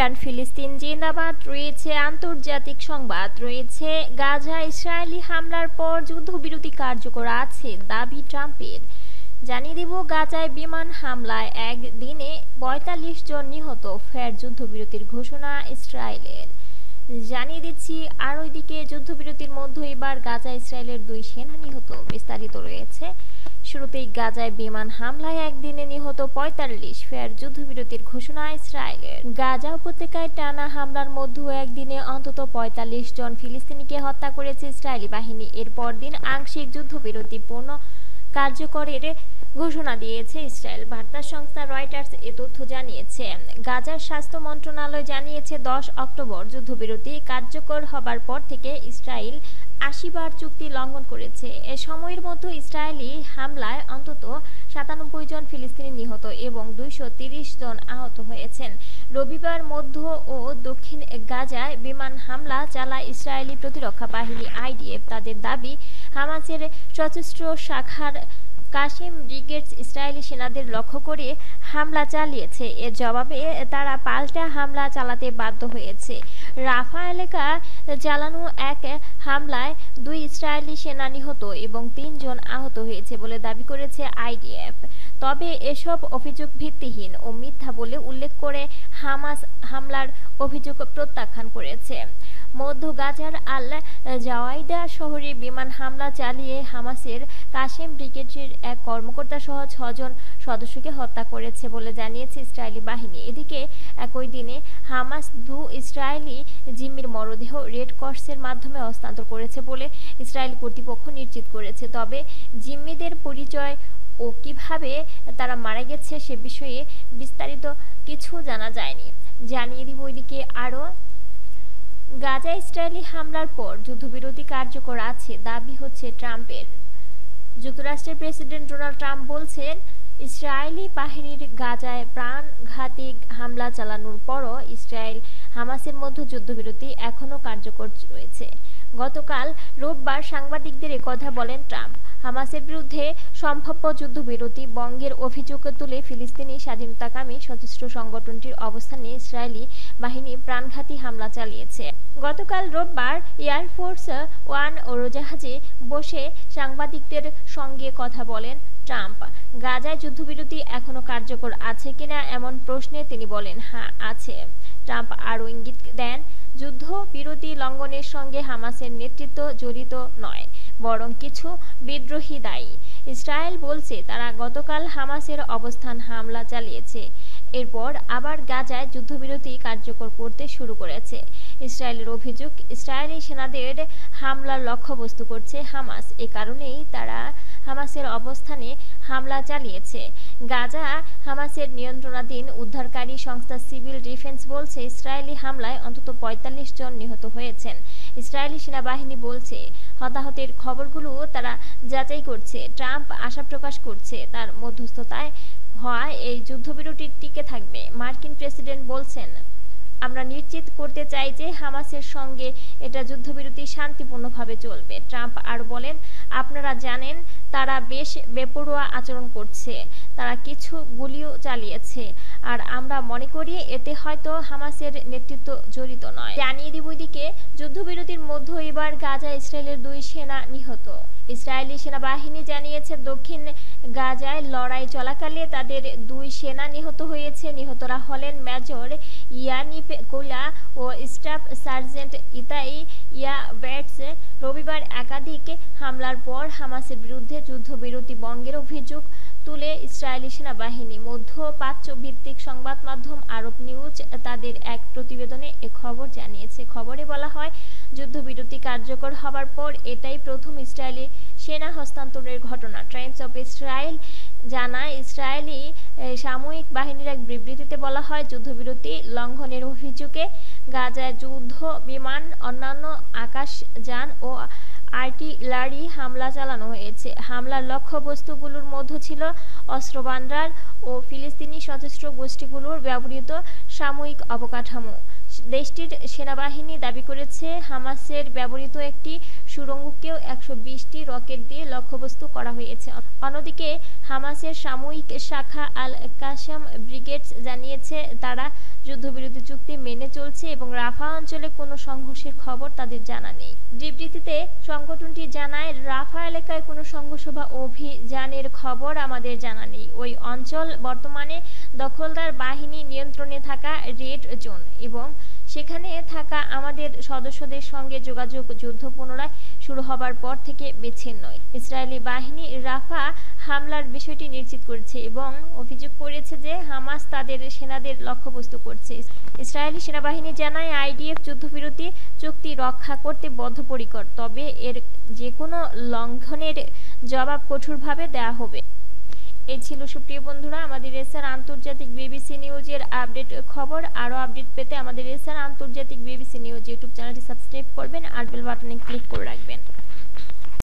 Iran ফিলিস্তিন জিন্দাবাদ রয়েছে, আন্তর্জাতিক সংবাদ রয়েছে। গাজা ইসরায়েলি হামলার পর যুদ্ধবিরতি কার্যকর আছে দাবি ট্রাম্পের। জানিয়ে দেব, গাজায় বিমান হামলায় একদিনে ৪৫ জন নিহত, ফের যুদ্ধবিরতির ঘোষণা ইসরায়েলের। জানিয়ে দিচ্ছি, আর ওইদিকে যুদ্ধবিরতির মধ্যে এবার গাজা ইসরায়েলের ২ সেনা নিহত, বিস্তারিত রয়েছে। শুরুতেই গাজায় বিমান হামলায় একদিনে নিহত ৪৫, ফের যুদ্ধবিরতির ঘোষণা ইসরায়েলের। গাজা উপত্যকায় টানা হামলার মধ্যে একদিনে অন্তত ৪৫ জন ফিলিস্তিনিকে হত্যা করেছে ইসরায়েলি বাহিনী। এর পরদিন আংশিক যুদ্ধবিরতি পূর্ণ কার্যকরের ঘোষণা দিয়েছে ইসরায়েল। বার্তা সংস্থা রয়টার্স এ তথ্য জানিয়েছে। গাজার স্বাস্থ্য মন্ত্রণালয় জানিয়েছে, ১০ অক্টোবর যুদ্ধবিরতি কার্যকর হবার পর থেকে ইসরায়েল ৮০ বার চুক্তি লঙ্ঘন করেছে। এ সময়ের মধ্যে ইসরায়েলি হামলায় অন্তত ৯৭ জন ফিলিস্তিনি নিহত এবং ২৩০ জন আহত হয়েছেন। রবিবার মধ্য ও দক্ষিণ গাজায় বিমান হামলা চালায় ইসরায়েলি প্রতিরক্ষা বাহিনী আইডিএফ। তাদের দাবি, হামাসের সশস্ত্র শাখার কাসেম ব্রিগেড ইসরায়েলি সেনাদের লক্ষ্য করে হামলা চালিয়েছে। এর জবাবে তারা পাল্টা হামলা চালাতে বাধ্য হয়েছে। রাফা এলাকা চালানো এক হামলায় ২ ইসরায়েলি সেনা নিহত এবং ৩ জন আহত হয়েছে বলে দাবি করেছে আইডিএফ। তবে এসব অভিযোগ ভিত্তিহীন ও মিথ্যা বলে উল্লেখ করে হামাস হামলার অভিযোগ প্রত্যাখ্যান করেছে। মধ্য গাজার আল জাওয়াইদা শহরে বিমান হামলা চালিয়ে হামাসের কাসেম ব্রিগেডের এক কর্মকর্তা সহ ৬ জন সদস্যকে হত্যা করেছে বলে জানিয়েছে ইসরায়েলি বাহিনী। এদিকে একই দিনে হামাস ২ ইসরায়েলি জিম্মির মরদেহ রেড ক্রসের মাধ্যমে হস্তান্তর করেছে বলে ইসরায়েল কর্তৃপক্ষ নিশ্চিত করেছে। তবে জিম্মিদের পরিচয় ও কিভাবে তারা মারা গেছে সে বিষয়ে বিস্তারিত কিছু জানা যায়নি। জানিয়ে দিব, ওইদিকে আরও গাজা ইসরায়েলি হামলার পর যুদ্ধবিরতি কার্যকর আছে দাবি হচ্ছে ট্রাম্পের। যুক্তরাষ্ট্রের প্রেসিডেন্ট ডোনাল্ড ট্রাম্প বলছেন, ইসরায়েলি বাহিনীর গাজায় প্রাণঘাতী হামলা চালানোর পরও ইসরায়েল হামাসের মধ্যে যুদ্ধবিরতি এখনও কার্যকর রয়েছে। গতকাল রোববার সাংবাদিকদের একথা বলেন ট্রাম্প। হামাসের বিরুদ্ধে সম্ভাব্য যুদ্ধবিরতি ভঙ্গের অভিযোগ তুলে ফিলিস্তিনি স্বাধীনতাকামী সশস্ত্র সংগঠনটির অবস্থানে ইসরায়েলি বাহিনী প্রাণঘাতী হামলা চালিয়েছে। গতকাল রোববার এয়ারফোর্স ওয়ান উড়োজাহাজে বসে সাংবাদিকদের সঙ্গে কথা বলেন ট্রাম্প। গাজায় যুদ্ধবিরতি এখনও কার্যকর আছে কিনা এমন প্রশ্নে তিনি বলেন, হ্যাঁ আছে। ট্রাম্প আরও ইঙ্গিত দেন, যুদ্ধবিরতি লঙ্ঘনের সঙ্গে হামাসের নেতৃত্ব জড়িত নয়, বরং কিছু বিদ্রোহী দায়ী। ইসরায়েল বলছে তারা গতকাল হামাসের অবস্থান হামলা চালিয়েছে, এরপর আবার গাজায় যুদ্ধবিরতি কার্যকর করতে শুরু করেছে। ইসরায়েলের অভিযোগ, ইসরায়েলি সেনাদের হামলার লক্ষ্যবস্তু করছে হামাস, এ কারণেই তারা হামাসের অবস্থানে হামলা চালিয়েছে। গাজা হামাসের নিয়ন্ত্রণাধীন উদ্ধারকারী সংস্থা সিভিল ডিফেন্স বলছে, ইসরায়েলি হামলায় অন্তত ৪৫ জন নিহত হয়েছেন। ইসরায়েলি সেনাবাহিনী বলছে, হতাহতের খবরগুলো তারা যাচাই করছে। ট্রাম্প আশা প্রকাশ করছে, তার মধ্যস্থতায় হওয়া এই যুদ্ধবিরতি টিকে থাকবে। মার্কিন প্রেসিডেন্ট বলছেন, আমরা নিশ্চিত করতে চাই যে হামাসের সঙ্গে এটা যুদ্ধবিরতি শান্তিপূর্ণভাবে চলবে। ট্রাম্প আরও বলেন, আপনারা জানেন তারা বেশ বেপরোয়া আচরণ করছে, তারা কিছু গুলিও চালিয়েছে, আর আমরা মনে করি এতে হয়তো হামাসের নেতৃত্ব জড়িত নয়। জানিয়ে দিব, দিকে যুদ্ধবিরতির মধ্যে এবার গাজা ইসরায়েলের ২ সেনা নিহত। ইসরায়েলি সেনাবাহিনী জানিয়েছে, দক্ষিণ গাজায় লড়াই চলাকালে তাদের ২ সেনা নিহত হয়েছে। নিহতরা হলেন মেজর ইয়ানিপ কোলা ও স্টাফ সার্জেন্ট ইতাই ইয়াবেটস। রবিবার একাধিক হামলার পর হামাসের বিরুদ্ধে যুদ্ধবিরতি ভঙ্গের অভিযোগ তুলে ইসরায়েলি সেনাবাহিনী মধ্যপ্রাচ্য ভিত্তিক সংবাদ মাধ্যম আরব নিউজ তাদের এক প্রতিবেদনে এ খবর জানিয়েছে। খবরে বলা হয়, যুদ্ধবিরতি কার্যকর হবার পর এটাই প্রথম ইসরায়েলি সেনা হস্তান্তরের ঘটনা। টাইমস অফ ইসরায়েল জানায়, ইসরায়েলি সামরিক বাহিনীর এক বিবৃতিতে বলা হয়, যুদ্ধবিরতি লঙ্ঘনের অভিযোগে গাজায় যুদ্ধ বিমান, অন্যান্য আকাশযান ও আর্টিলারি হামলা চালানো হয়েছে। হামলার লক্ষ্যবস্তুগুলোর মধ্যে ছিল অস্ত্রভান্ডার ও ফিলিস্তিনি সশস্ত্র গোষ্ঠীগুলোর ব্যবহৃত সামরিক অবকাঠামো। দেশটির সেনাবাহিনী দাবি করেছে, হামাসের ব্যবহৃত একটি সুড়ঙ্গকেও 120টি রকেট দিয়ে লক্ষ্যবস্তু করা হয়েছে। অন্যদিকে হামাসের সাময়িক শাখা আল কাসাম ব্রিগেড জানিয়েছে তারা যুদ্ধবিরতি চুক্তি মেনে চলছে এবং রাফা অঞ্চলে কোনো সংঘর্ষের খবর তাদের জানা নেই। বিবৃতিতে সংগঠনটি জানায়, রাফা এলাকায় কোনো সংঘর্ষ বা অভিযানের খবর আমাদের জানা নেই। ওই অঞ্চল বর্তমানে দখলদার বাহিনী নিয়ন্ত্রণে থাকা রেড জোন এবং সেখানে থাকা আমাদের সদস্যদের সঙ্গে যোগাযোগ যুদ্ধ পুনরায় শুরু হবার পর থেকে বিচ্ছিন্ন। ইসরায়েলি বাহিনী রাফা হামলার বিষয়টি নিশ্চিত করেছে এবং অভিযোগ করেছে যে হামাস তাদের সেনাদের লক্ষ্যবস্তু করছে। ইসরায়েলি সেনাবাহিনী জানায়, আইডিএফ যুদ্ধবিরতি চুক্তি রক্ষা করতে বদ্ধপরিকর, তবে এর যে কোনো লঙ্ঘনের জবাব কঠোরভাবে দেওয়া হবে। এই ছিল সুপ্রিয় বন্ধুরা আমাদের এসআর আন্তর্জাতিক বিবিসি নিউজের আপডেট খবর। আরও আপডেট পেতে আমাদের এসআর আন্তর্জাতিক বিবিসি নিউজ ইউটিউব চ্যানেলটি সাবস্ক্রাইব করবেন আর বেল বাটনে ক্লিক করে রাখবেন।